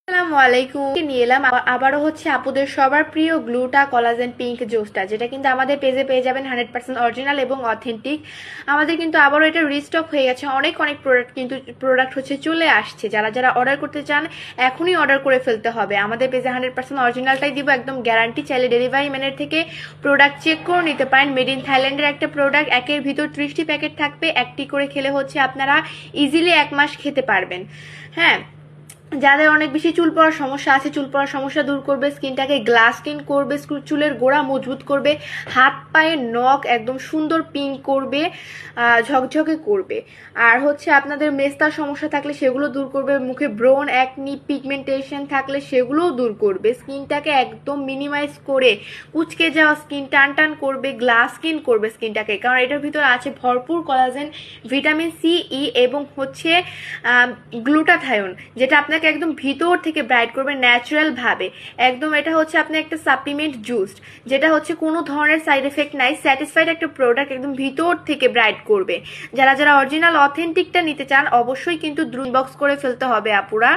আসসালামু আলাইকুম নিয়ে এলাম আবারও হচ্ছে আপুদের সবার প্রিয় গ্লুটা কলাজেন পিঙ্ক জুসটা, যেটা কিন্তু আমাদের পেজে পেয়ে যাবেন 100% অরিজিনাল এবং অথেন্টিক। আমাদের কিন্তু আবারও এটা রিস্টক হয়ে গেছে, অনেক প্রোডাক্ট হচ্ছে চলে আসছে। যারা যারা অর্ডার করতে চান এখনই অর্ডার করে ফেলতে হবে। আমাদের পেজে 100% অরিজিনালটাই দিব, একদম গ্যারান্টি। চাইলে ডেলিভারি ম্যানের থেকে প্রোডাক্ট চেক করে নিতে পারেন। মেড ইন থাইল্যান্ডের একটা প্রোডাক্ট, একের ভিতর 30টি প্যাকেট থাকবে। একটি করে খেলে হচ্ছে আপনারা ইজিলি 1 মাস খেতে পারবেন। হ্যাঁ, যাদের অনেক বেশি চুল পড়ার সমস্যা আছে, চুল পড়ার সমস্যা দূর করবে, স্কিনটাকে গ্লাস স্কিন করবে, চুলের গোড়া মজবুত করবে, হাত পায়ের নখ একদম সুন্দর পিঙ্ক করবে, ঝকঝকে করবে। আর হচ্ছে আপনাদের মেস্তার সমস্যা থাকলে সেগুলো দূর করবে, মুখে ব্রন একনি পিগমেন্টেশন থাকলে সেগুলোও দূর করবে, স্কিনটাকে একদম মিনিমাইজ করে কুচকে যাওয়া স্কিন টান টান করবে, গ্লাস স্কিন করবে স্কিনটাকে। কারণ এটার ভিতরে আছে ভরপুর কলাজেন, ভিটামিন সি, ই এবং হচ্ছে গ্লুটাথায়ন, যেটা আপনাকে একদম ভিতর থেকে ব্রাইট করবে ন্যাচারাল ভাবে। একদম এটা হচ্ছে আপনি একটা সাপ্লিমেন্ট জুস, যেটা হচ্ছে কোনো ধরনের সাইড এফেক্ট নাই, স্যাটিসফাইড একটা প্রোডাক্ট, একদম ভিতর থেকে ব্রাইট করবে। যারা যারা অরিজিনাল অথেন্টিকটা নিতে চান অবশ্যই কিন্তু দ্রুত বক্স করে ফেলতে হবে আপুরা।